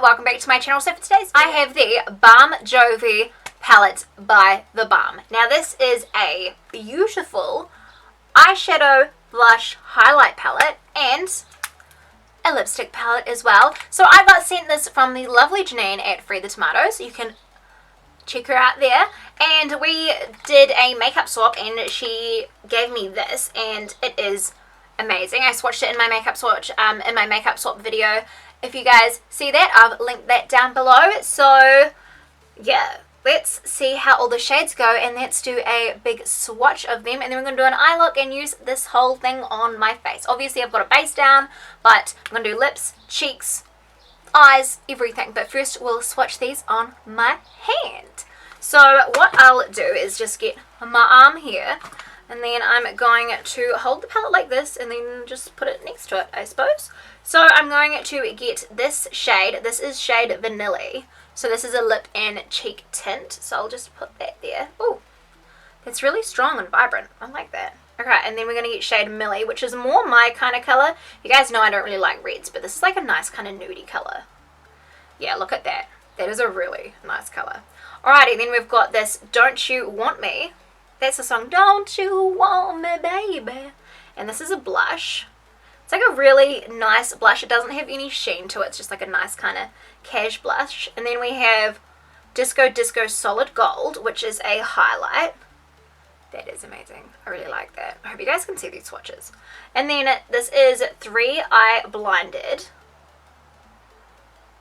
welcome back to my channel. So for today's I have the Balm Jovi palette by the Balm. Now this is a beautiful eyeshadow, blush, highlight palette and a lipstick palette as well. So I got sent this from the lovely Jeneane at Free the Tomato, so you can check her out there. And we did a makeup swap and she gave me this and it is amazing. I swatched it in my makeup swatch, in my makeup swap video. If you guys see that, I've linked that down below. So yeah, let's see how all the shades go and let's do a big swatch of them, and then we're going to do an eye look and use this whole thing on my face. Obviously I've got a base down, but I'm going to do lips, cheeks, eyes, everything. But first we'll swatch these on my hand. So what I'll do is just get my arm here, and then I'm going to hold the palette like this and then just put it next to it, I suppose. So I'm going to get this shade. This is shade Vanilla. So this is a lip and cheek tint. So I'll just put that there. Oh, it's really strong and vibrant. I like that. Okay, and then we're going to get shade Millie, which is more my kind of color. You guys know I don't really like reds, but this is like a nice kind of nudie color. Yeah, look at that. That is a really nice color. Alrighty, then we've got this Don't You Want Me. That's the song, Don't You Want Me, Baby. And this is a blush. It's like a really nice blush. It doesn't have any sheen to it. It's just like a nice kind of cash blush. And then we have Disco Disco Solid Gold, which is a highlight. That is amazing. I really like that. I hope you guys can see these swatches. And then this is 3 Eye Blinded.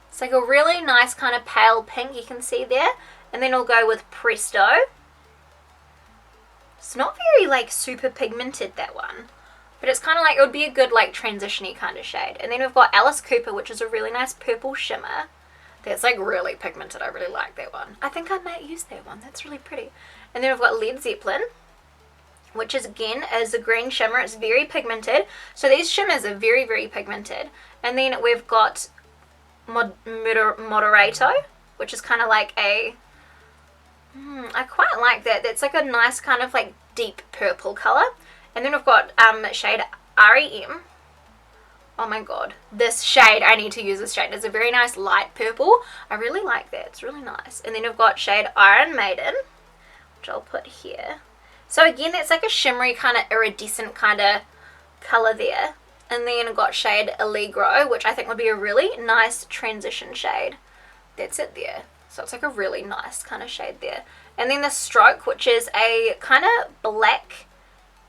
It's like a really nice kind of pale pink, you can see there. And then we'll go with Presto. It's not very like super pigmented, that one, but it's kind of like, it would be a good like transition-y kind of shade. And then we've got Alice Cooper, which is a really nice purple shimmer. That's like really pigmented. I really like that one. I think I might use that one. That's really pretty. And then we've got Led Zeppelin, which is again is a green shimmer. It's very pigmented. So these shimmers are very, very pigmented. And then we've got Moderato, which is kind of like a I quite like that. That's like a nice kind of like deep purple color. And then we've got shade REM. Oh my god, this shade, I need to use this shade. It's a very nice light purple. I really like that. It's really nice. And then we've got shade Iron Maiden, which I'll put here. So again, that's like a shimmery kind of iridescent kind of color there. And then I've got shade Allegro, which I think would be a really nice transition shade. That's it there. So it's like a really nice kind of shade there. And then the Stroke, which is a kind of black,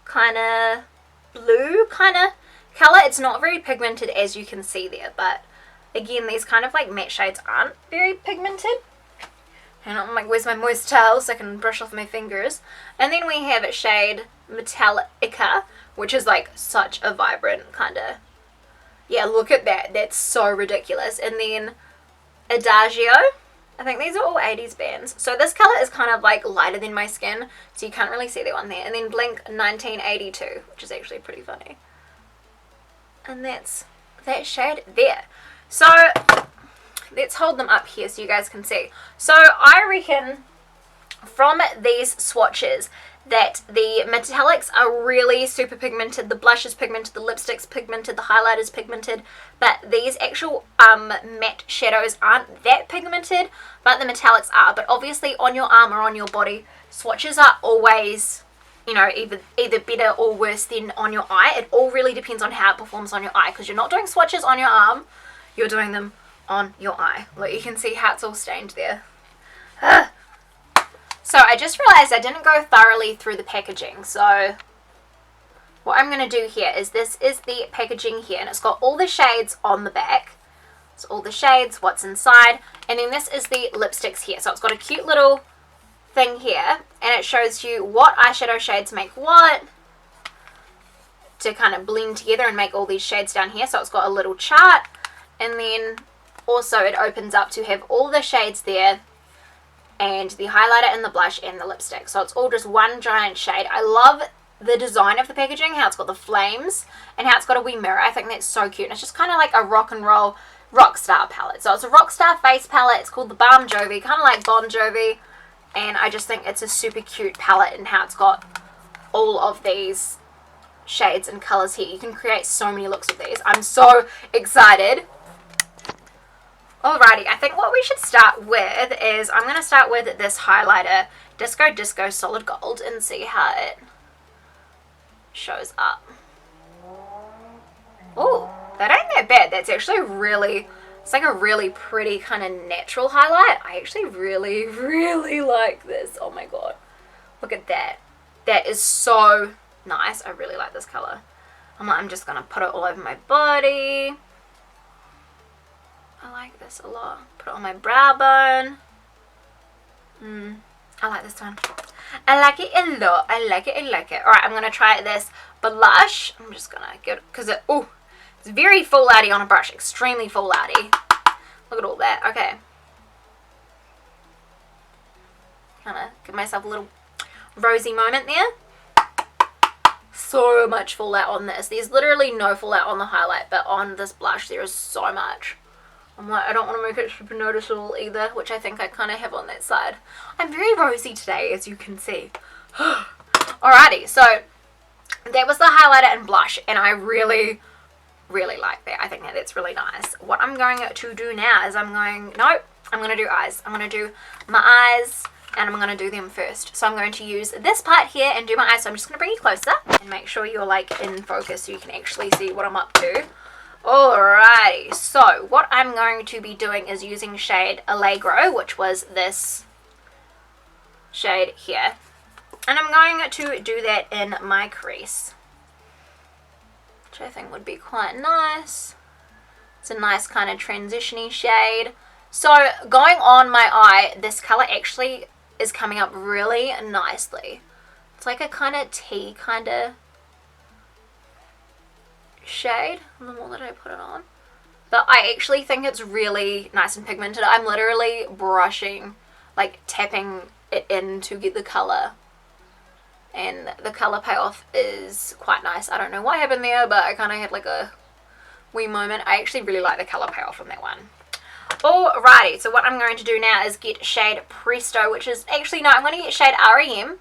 kind of blue kind of color. It's not very pigmented, as you can see there. But again, these kind of like matte shades aren't very pigmented. And I'm like, where's my moist towel so I can brush off my fingers. And then we have shade Metallica, which is like such a vibrant kind of, yeah, look at that. That's so ridiculous. And then Adagio. I think these are all 80s bands. So this color is kind of like lighter than my skin, so you can't really see that one there. And then Blink 1982, which is actually pretty funny. And that's that shade there. So let's hold them up here so you guys can see. So I reckon from these swatches that the metallics are really super pigmented, the blush is pigmented, the lipstick's pigmented, the highlight is pigmented, but these actual matte shadows aren't that pigmented, but the metallics are. But obviously on your arm or on your body, swatches are always, you know, either better or worse than on your eye. It all really depends on how it performs on your eye, because you're not doing swatches on your arm, you're doing them on your eye. Look, you can see how it's all stained there. So I just realized I didn't go thoroughly through the packaging. So what I'm going to do here is, this is the packaging here, and it's got all the shades on the back. It's all the shades, what's inside, and then this is the lipsticks here. So it's got a cute little thing here, and it shows you what eyeshadow shades make what, to kind of blend together and make all these shades down here. So it's got a little chart, and then also it opens up to have all the shades there, and the highlighter and the blush and the lipstick. So it's all just one giant shade. I love the design of the packaging, how it's got the flames and how it's got a wee mirror. I think that's so cute. And it's just kind of like a rock and roll RockStar palette. So it's a RockStar face palette. It's called the Balm Jovi, kind of like Bon Jovi. And I just think it's a super cute palette, and how it's got all of these shades and colors here. You can create so many looks with these. I'm so excited. Alrighty, I think what we should start with is I'm going to start with this highlighter, Disco Solid Gold, and see how it shows up. Oh, that ain't that bad. That's actually really, it's like a really pretty kind of natural highlight. I actually really, really like this. Oh my god. Look at that. That is so nice. I really like this color. I'm just going to put it all over my body. I like this a lot. Put it on my brow bone. I like this one. I like it a lot. I like it. Alright, I'm going to try this blush. I'm just going to get it, because it's very full outy on a brush. Extremely full outy. Look at all that. Okay. Kind of give myself a little rosy moment there. So much fallout on this. There's literally no fallout on the highlight, but on this blush there is so much. I'm like, I don't want to make it super noticeable either, which I think I kind of have on that side. I'm very rosy today, as you can see. Alrighty, so that was the highlighter and blush, and I really, really like that. I think that that's really nice. What I'm going to do now is I'm going to do eyes. I'm going to do my eyes, and I'm going to do them first. So I'm going to use this part here and do my eyes. So I'm just going to bring you closer and make sure you're like in focus so you can actually see what I'm up to. Alrighty, so what I'm going to be doing is using shade Allegro, which was this shade here. And I'm going to do that in my crease, which I think would be quite nice. It's a nice kind of transition-y shade. So going on my eye, this color actually is coming up really nicely. It's like a kind of tea kind of shade the more that I put it on, but I actually think it's really nice and pigmented. I'm literally brushing, like tapping it in to get the color, and the color payoff is quite nice. I don't know what happened there, but I kind of had like a wee moment. I actually really like the color payoff from that one. Alrighty, so what I'm going to do now is get shade Presto, which is actually, no, I'm going to get shade REM,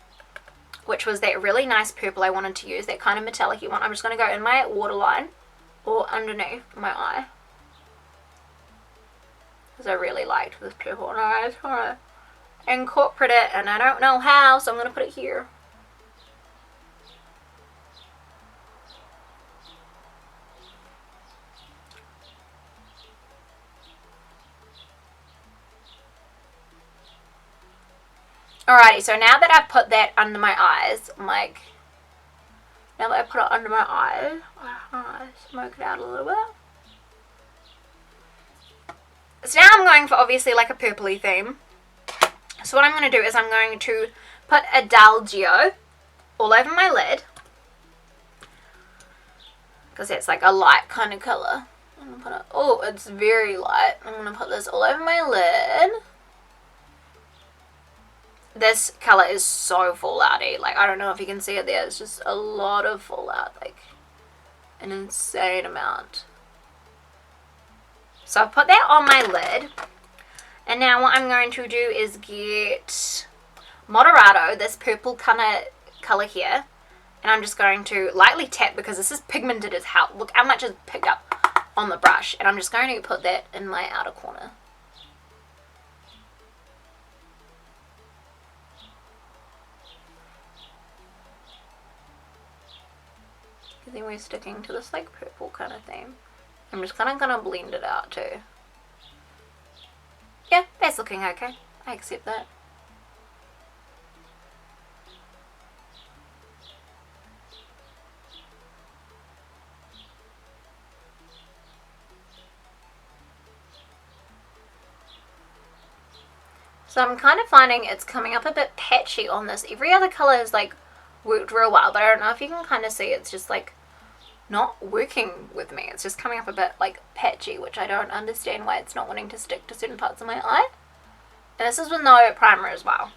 which was that really nice purple I wanted to use, that kind of metallic-y one. I'm just going to go in my waterline or underneath my eye, because I really liked this purple, and I just want to incorporate it, and I don't know how, so I'm going to put it here. Alrighty, so now that I've put that under my eyes, I'm like, now that I put it under my eyes, I smoke it out a little bit. So now I'm going for obviously like a purpley theme. So what I'm going to do is I'm going to put Adagio all over my lid, because it's like a light kind of colour. I'm going to put it, oh, it's very light. I'm going to put this all over my lid. This color is so fallouty. Like, I don't know if you can see it there. It's just a lot of fallout. Like, an insane amount. So I'll put that on my lid. And now what I'm going to do is get Moderato, this purple kind of color here. And I'm just going to lightly tap, because this is pigmented as hell. Look how much is picked up on the brush. And I'm just going to put that in my outer corner. Then we're sticking to this like purple kind of theme. I'm just kind of gonna blend it out too. Yeah, that's looking okay. I accept that. So I'm kind of finding it's coming up a bit patchy on this. Every other color has like worked real well, but I don't know if you can kind of see it's just like not working with me. It's just coming up a bit like patchy, which I don't understand why it's not wanting to stick to certain parts of my eye. And this is with no primer as well.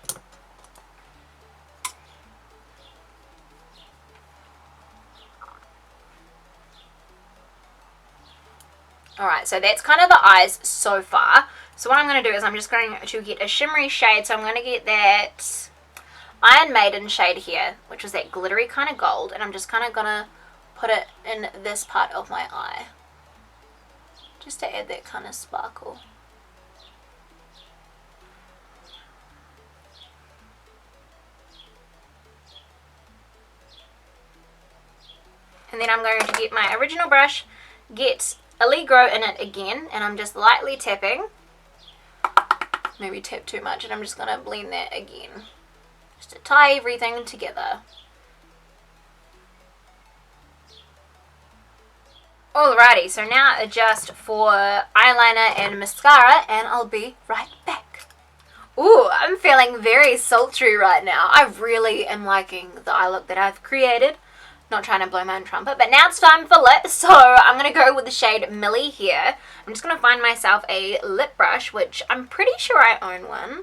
Alright, so that's kind of the eyes so far. So what I'm going to do is I'm just going to get a shimmery shade. So I'm going to get that Iron Maiden shade here, which is that glittery kind of gold. And I'm just kind of going to put it in this part of my eye, just to add that kind of sparkle. And then I'm going to get my original brush, get Allegro in it again, and I'm just lightly tapping. Maybe tap too much, and I'm just going to blend that again. Just to tie everything together. Alrighty, so now adjust for eyeliner and mascara, and I'll be right back. Ooh, I'm feeling very sultry right now. I really am liking the eye look that I've created. Not trying to blow my own trumpet, but now it's time for lips. So I'm going to go with the shade Millie here. I'm just going to find myself a lip brush, which I'm pretty sure I own one.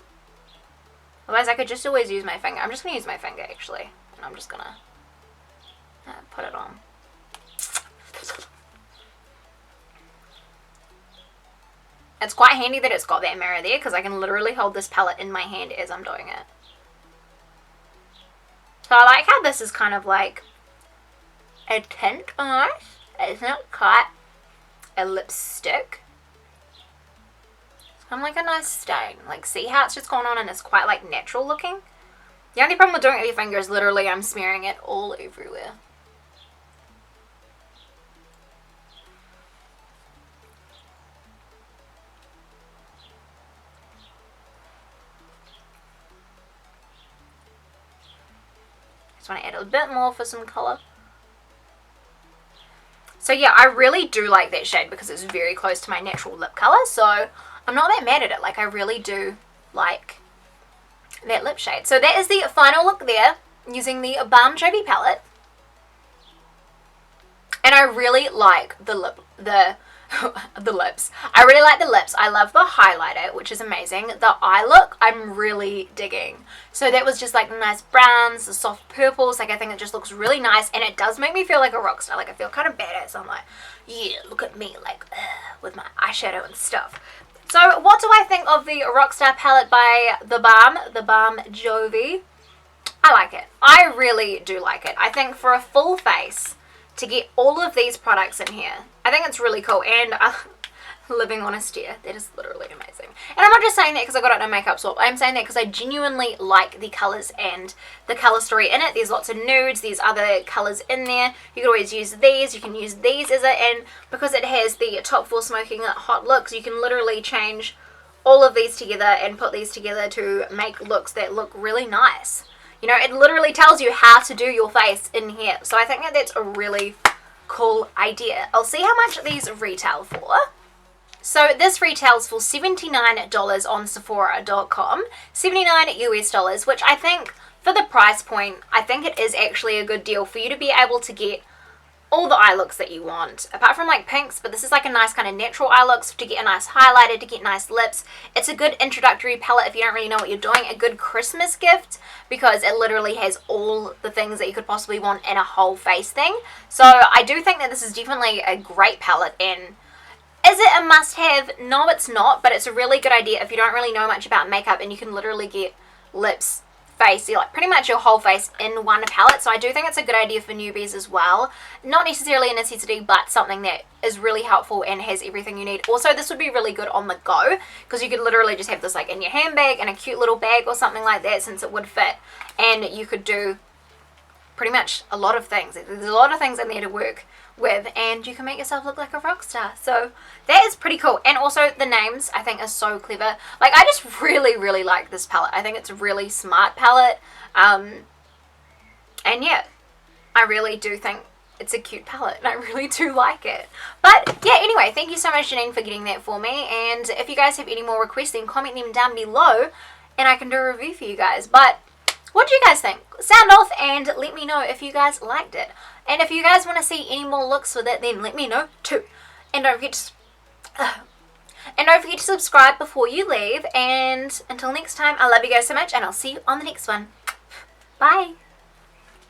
Otherwise, I could just always use my finger. I'm just going to use my finger, actually. And I'm just going to put it on. It's quite handy that it's got that mirror there, because I can literally hold this palette in my hand as I'm doing it. So I like how this is kind of like a tint almost. It's not quite a lipstick. It's kind of like a nice stain. Like, see how it's just gone on and it's quite like natural looking? The only problem with doing it with your finger is literally I'm smearing it all everywhere. Just want to add a bit more for some colour. So yeah, I really do like that shade because it's very close to my natural lip colour. So I'm not that mad at it. Like, I really do like that lip shade. So that is the final look there using the Balm Jovi palette. And I really like the lips. I really like the lips. I love the highlighter, which is amazing. The eye look, I'm really digging. So that was just like the nice browns, the soft purples. Like, I think it just looks really nice, and it does make me feel like a rock star. Like, I feel kind of badass. I'm like, yeah, look at me, like, with my eyeshadow and stuff. So what do I think of the RockStar palette by the Balm Jovi? I like it. I really do like it. I think for a full face, to get all of these products in here, I think it's really cool. And living on a stair, that is literally amazing. And I'm not just saying that because I got it in a makeup swap. I'm saying that because I genuinely like the colours and the colour story in it. There's lots of nudes, there's other colours in there. You can always use these, you can use these as it, and because it has the top 4 smoking hot looks, you can literally change all of these together and put these together to make looks that look really nice. You know, it literally tells you how to do your face in here. So I think that that's a really cool idea. I'll see how much these retail for. So this retails for $79 on Sephora.com, $79 US, which I think for the price point, I think it is actually a good deal for you to be able to get all the eye looks that you want, apart from like pinks, but this is like a nice kind of natural eye looks to get a nice highlighter, to get nice lips. It's a good introductory palette if you don't really know what you're doing, a good Christmas gift because it literally has all the things that you could possibly want in a whole face thing. So I do think that this is definitely a great palette, and is it a must-have? No, it's not, but it's a really good idea if you don't really know much about makeup and you can literally get lips, face, like pretty much your whole face in one palette. So I do think it's a good idea for newbies as well. Not necessarily a necessity, but something that is really helpful and has everything you need. Also, this would be really good on the go because you could literally just have this like in your handbag, in a cute little bag or something like that, since it would fit, and you could do pretty much a lot of things. There's a lot of things in there to work with, and you can make yourself look like a rock star. So that is pretty cool. And also the names I think are so clever. Like, I just really like this palette. I think it's a really smart palette, and yeah, I really do think it's a cute palette and I really do like it. But yeah, anyway, thank you so much, Jeneane, for getting that for me. And if you guys have any more requests, then comment them down below and I can do a review for you guys. But what do you guys think? Sound off and let me know if you guys liked it. And if you guys want to see any more looks with it, then let me know too. And don't forget to subscribe before you leave. And until next time, I love you guys so much, and I'll see you on the next one. Bye.